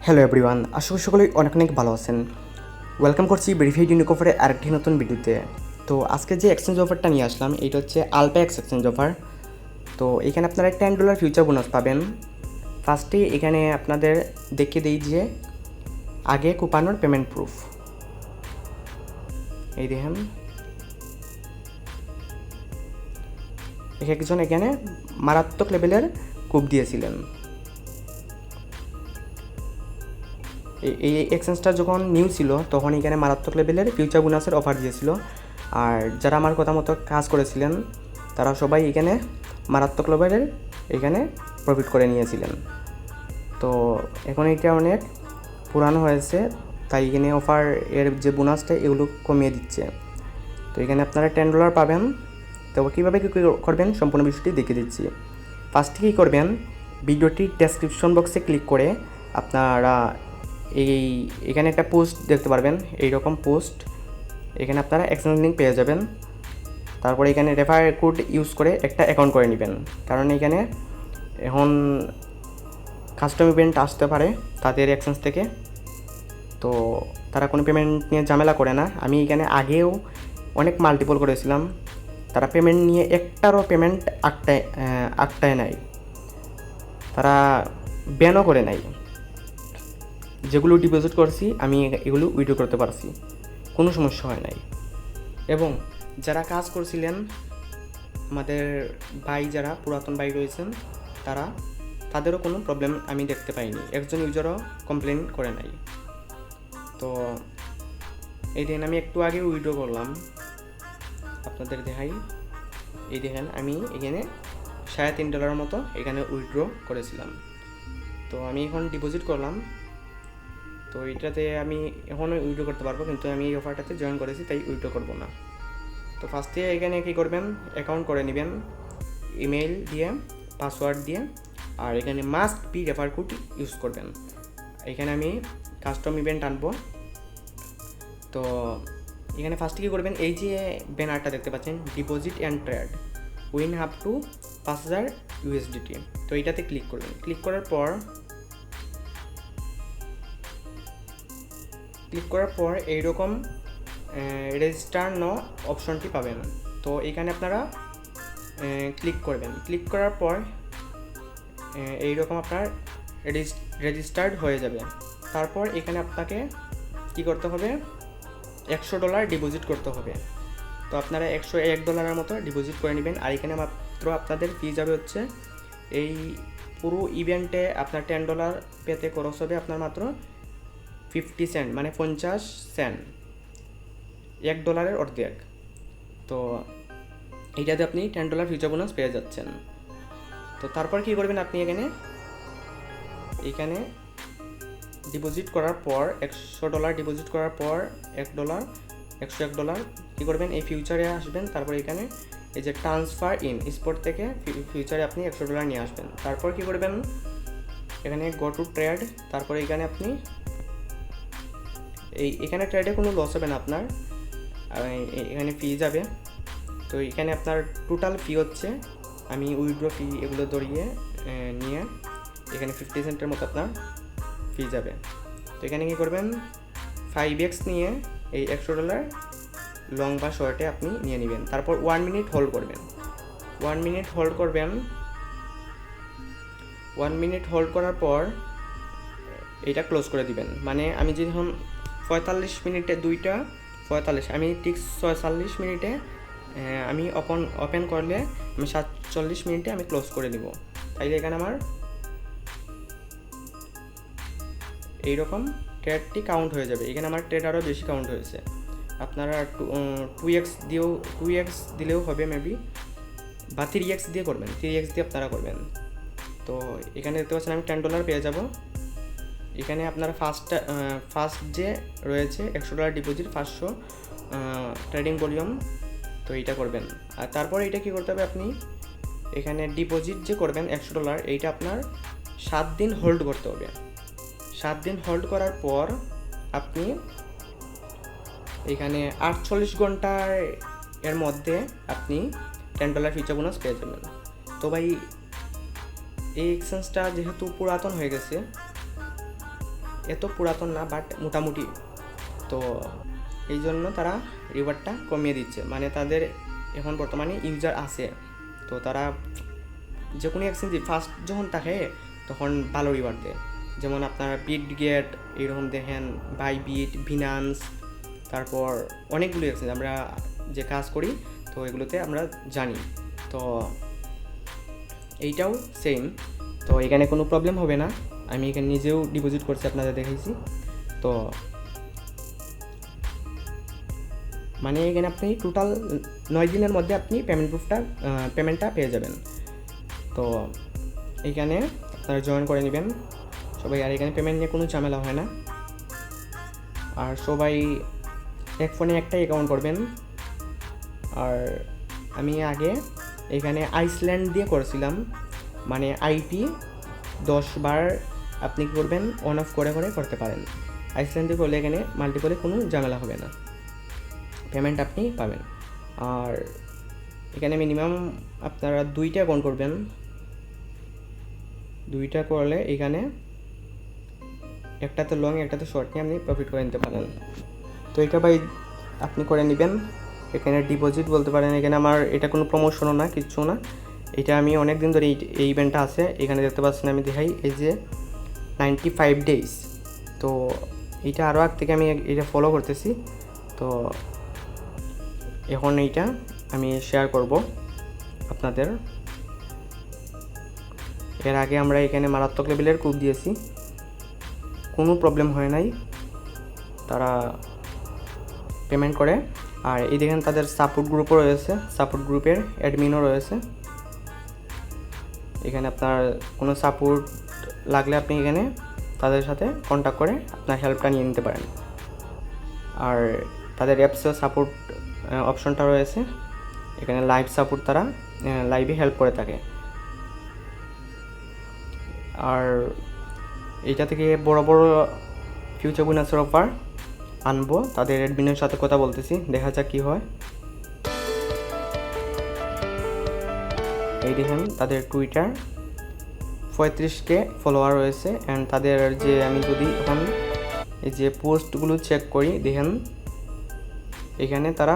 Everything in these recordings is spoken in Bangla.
হ্যালো এভরিওয়ান, আশা করি সকলেই অনেক অনেক ভালো আছেন। ওয়েলকাম করছি ভেরিফাইড ইউনিক অফারে আরেকটি নতুন ভিডিওতে। তো আজকে যে এক্সচেঞ্জ অফারটা নিয়ে আসলাম এইটা হচ্ছে আলপ্যাক্স এক্সচেঞ্জ অফার। তো এখানে আপনারা $10 ফিউচার বোনাস পাবেন। ফার্স্টেই এখানে আপনাদের দেখিয়ে দিই যে আগে কুপানোর পেমেন্ট প্রুফ। এই দেখেন একজন এখানে মারাত্মক লেভেলের কুপ দিয়েছিলেন। এই এক্সচেঞ্জটা যখন নিউ ছিল তখন এখানে মারাত্মক লেভেলের ফিউচার বোনাসের অফার দিয়েছিল। আর যারা আমার কথা মতো কাজ করেছিলেন তারা সবাই এখানে মারাত্মক লেভেলের এখানে প্রফিট করে নিয়েছিলেন। তো এখন এটা অনেক পুরানো হয়েছে, তাই এখানে অফার এর যে বোনাসটা এগুলো কমিয়ে দিচ্ছে। তো এখানে আপনারা $10 পাবেন। তো কীভাবে কী করবেন সম্পূর্ণ বিষয়টি দেখিয়ে দিচ্ছি। ফার্স্টে কী করবেন, ভিডিওটির ডেসক্রিপশন বক্সে ক্লিক করে আপনারা এখানে একটা পোস্ট দেখতে পারবেন, এইরকম পোস্ট। এখানে আপনারা এক্সচেঞ্জ লিঙ্ক পেয়ে যাবেন। তারপরে এখানে রেফার কোড ইউজ করে একটা অ্যাকাউন্ট করে নেবেন, কারণ এখানে এখন কাস্টম ইভেন্ট আসতে পারে তাদের এক্সচেঞ্জ থেকে। তো তারা কোনো পেমেন্ট নিয়ে ঝামেলা করে না। আমি এখানে আগেও অনেক মাল্টিপল করেছিলাম, তারা পেমেন্ট নিয়ে একটারও পেমেন্ট আটটায় নাই, তারা ব্যানও করে নাই। যেগুলো ডিপোজিট করছি আমি এগুলো উইথড্র করতে পারছি, কোনো সমস্যা হয় নাই। এবং যারা কাজ করছিলেন আমাদের ভাই, যারা পুরাতন ভাই রয়েছেন তাদেরও কোনো প্রবলেম আমি দেখতে পাইনি, একজন ইউজারও কমপ্লেন করে নাই। তো এই দিন আমি একটু আগে উইথড্র করলাম, আপনাদের দেখাই। এই দেখেন আমি এখানে $3.5 মতো এখানে উইথড্র করেছিলাম। তো আমি এখন ডিপোজিট করলাম। তো এইটাতে আমি এখনও উইথড্র করতে পারবো, কিন্তু আমি এই অফারটাতে জয়েন করেছি তাই উইথড্র করবো না। তো ফার্স্টে এখানে কী করবেন, অ্যাকাউন্ট করে নেবেন ইমেল দিয়ে, পাসওয়ার্ড দিয়ে। আর এখানে must be refer code use করবেন। এখানে আমি কাস্টম ইভেন্ট আনবো। তো এখানে ফার্স্টে কী করবেন, এই যে ব্যানারটা দেখতে পাচ্ছেন deposit and trade win up to 5000 USDT। তো এইটাতে ক্লিক করবেন। ক্লিক করার পর এইরকম রেজিস্টার নো অপশনটি পাবেন। তো এখানে আপনারা ক্লিক করবেন। ক্লিক করার পর এইরকম আপনার রেজিস্টার্ড হয়ে যাবে। তারপর এখানে আপনাকে কি করতে হবে, $100 ডিপোজিট করতে হবে। তো আপনারা $101 মতো ডিপোজিট করে নেবেন। আর এখানে মাত্র আপনাদের ফি যাবে হচ্ছে, এই পুরো ইভেন্টে আপনার $10 পেতে খরচ হবে আপনার মাত্র 50 সেন্ট, মানে 50 সেন্ট, $1 অর্ধেক। তো এইটাতে আপনি $10 ফিউচার বোনাস পেয়ে যাচ্ছেন। তো তারপর কী করবেন, আপনি এখানে ডিপোজিট করার পর $100 ডিপোজিট করার পর $101 কী করবেন, এই ফিউচারে আসবেন। তারপর এখানে এই যে ট্রান্সফার ইন স্পট থেকে ফিউচারে আপনি $100 নিয়ে আসবেন। তারপর কী করবেন, এখানে গো টু ট্রেড। তারপরে এখানে আপনি এখানে ট্রেডে কোনো লস হবে না আপনার, এখানে ফি যাবে। তো এখানে আপনার টোটাল ফি হচ্ছে, আমি উইথড্র ফি এগুলো ধরিয়ে নিয়ে এখানে 50 সেন্টের মতো আপনার ফি যাবে। তো এখানে কী করবেন, 5x নিয়ে এই $100 লং বা শর্টে আপনি নিয়ে নেবেন। তারপর 1 মিনিট হোল্ড করবেন। 1 মিনিট হোল্ড করবেন। 1 মিনিট হোল্ড করার পর এইটা ক্লোজ করে দিবেন। মানে আমি যখন 45 মিনিটে 2:45, আমি ঠিক 46 মিনিটে আমি ওপেন করলে আমি 47 মিনিটে আমি ক্লোজ করে দিব। তাইলে এখানে আমার এইরকম ট্রেডটি কাউন্ট হয়ে যাবে। এখানে আমার ট্রেড আরও বেশি কাউন্ট হয়েছে। আপনারা 2x দিলেও হবে মেবি, বা 3x দিয়ে করবেন, 3x দিয়ে আপনারা করবেন। তো এখানে দেখতে পাচ্ছেন আমি $10 পেয়ে যাব। এখানে আপনারা ফার্স্ট যে রয়েছে $100 ডিপোজিট, 500 ট্রেডিং ভলিউম, তো এইটা করবেন। আর তারপর এইটা কী করতে হবে, আপনি এখানে ডিপোজিট যে করবেন $100, এইটা আপনার 7 দিন হোল্ড করতে হবে। 7 দিন হোল্ড করার পর আপনি এখানে 48 ঘন্টার এর মধ্যে আপনি $10 ফিউচার বোনাস পেয়ে যাবেন। তো ভাই এই এক্সচেঞ্জটা যেহেতু পুরাতন হয়ে গেছে, এত পুরাতন না, বাট মোটামুটি। তো এই জন্য তারা রিওয়ার্ডটা কমিয়ে দিচ্ছে, মানে তাদের এখন বর্তমানে ইউজার আছে, তো তারা যে কোনো এক্সচেঞ্জে ফার্স্ট যখন থাকে তখন ভালো রিওয়ার্ড দেয়। যেমন আপনার বিটগেট, এরকম দেখেন বাইবিট, বিনান্স, তারপর অনেকগুলো এক্সচেঞ্জ আমরা যে কাজ করি তো এগুলোতে আমরা জানি। তো এইটাও সেম, তো এখানে কোনো প্রবলেম হবে না। আমি এখানে নিজেও ডিপোজিট করছি, আপনাদের দেখাইছি। তো মানে এখানে আপনি টোটাল 9 দিনের মধ্যে আপনি পেমেন্টটা পেয়ে যাবেন। তো এইখানে আপনারা জয়েন করে নেবেন সবাই, আর এখানে পেমেন্ট নিয়ে কোনো ঝামেলা হয় না। আর সবাই এক ফোনে একটাই অ্যাকাউন্ট করবেন। আর আমি আগে এখানে আইসল্যান্ড দিয়ে করেছিলাম, মানে আইপি 10 বার আপনি কী করবেন, অন অফ করে করতে পারেন। আইসল্যান্ড দিয়ে করলে এখানে মাল্টিপলে কোনো ঝামেলা হবে না, পেমেন্ট আপনি পাবেন। আর এখানে মিনিমাম আপনারা 2টা অ্যাকাউন্ট করবেন, 2টা করলে এখানে একটাতে লং একটাতে শর্ট নিয়ে আপনি প্রফিট করে নিতে পারেন। তো এটা ভাই আপনি করে নেবেন। এখানে ডিপোজিট বলতে পারেন, এখানে আমার এটা কোনো প্রমোশনও না, কিচ্ছু না। এটা আমি অনেক দিন ধরে এই ইভেন্টটা আছে, এখানে দেখতে পাচ্ছেন আমি দেখাই, এই যে 95 ডেজ। তো এইটা আরও আগ থেকে আমি এটা ফলো করতেছি। তো এখন এইটা আমি শেয়ার করব আপনাদের। এর আগে আমরা এখানে মারাত্মক লেভেলের কূপ দিয়েছি, কোনো প্রবলেম হয় নাই, তারা পেমেন্ট করে। আর এই দেখেন তাদের সাপোর্ট গ্রুপও রয়েছে, সাপোর্ট গ্রুপের অ্যাডমিনও রয়েছে। এখানে আপনার কোনো সাপোর্ট লাগলে আপনি এখানে তাদের সাথে কন্ট্যাক্ট করে আপনার হেল্পটা নিয়ে নিতে পারেন। আর তাদের অ্যাপসেও সাপোর্ট অপশনটা রয়েছে, এখানে লাইভ সাপোর্ট, তারা লাইভে হেল্প করে থাকে। আর এইটা থেকে বড় বড় ফিউচার বোনাসের অফার আনবো, তাদের অ্যাডমিনের সাথে কথা বলতেছি, দেখা যাক কী হয়। এই দেখেন তাদের টুইটার 35K ফলোয়ার রয়েছে। অ্যান্ড তাদের যে আমি যদি এখন এই যে পোস্টগুলো চেক করি, দেখেন এখানে তারা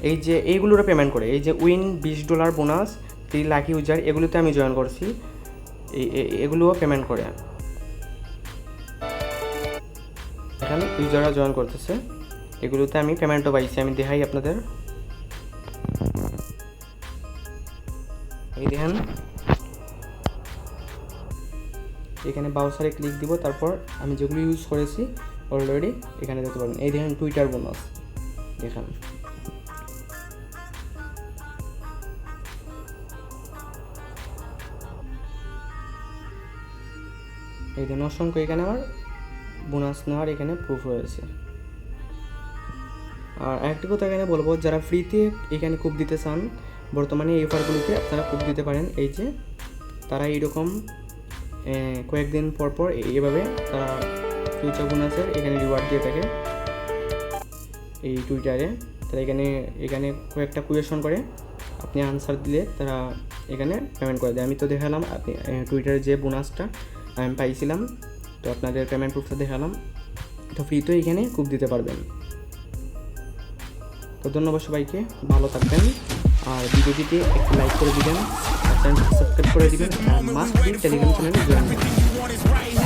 এই যে এইগুলোর পেমেন্ট করে, এই যে উইন $20 বোনাস 3 লাখ ইউজার, এগুলোতে আমি জয়েন করছি, এগুলোও পেমেন্ট করে। এখানে ইউজাররা জয়েন করতেছে, এগুলোতে আমি পেমেন্টও পাইছি, আমি দেখাই আপনাদের। এই দেখেন এখানে বাউসারে ক্লিক দিব, তারপর আমি যেগুলো ইউজ করেছি অলরেডি এখানে দেখতে পাবেন। এই দেখেন টুইটার বোনাস, দেখেন এই দেখেন অসংখ্য এখানে আমার বোনাস নেওয়ার এখানে প্রুফ রয়েছে। আর আরেকটি কথা এখানে বলবো, যারা ফ্রিতে এখানে কূপ দিতে চান বর্তমানে এই অফারগুলোতে আপনারা কূপ দিতে পারেন। এই যে তারা এইরকম কয়েকদিন পর পর এইভাবে তারা ফিউচার বোনাসের এখানে রিওয়ার্ড দিয়ে থাকে এই টুইটারে। তারা এখানে কয়েকটা কোয়েশন করে, আপনি আনসার দিলে তারা এখানে পেমেন্ট করে দেয়। আমি তো দেখালাম আপনি টুইটারে যে বোনাসটা আমি পাইছিলাম, তো আপনাদের পেমেন্ট প্রুফটা দেখালাম। তো ফ্রিতে এখানে কূপ দিতে পারবেন। তো ধন্যবাদ সবাইকে, ভালো থাকবেন। আর ভিডিওটিতে একটু লাইক করে দিবেন, চ্যানেলটি সাবস্ক্রাইব করে দিবেন, আর মাস্ট বি টেলিগ্রাম চ্যানেলে জয়েন করবেন।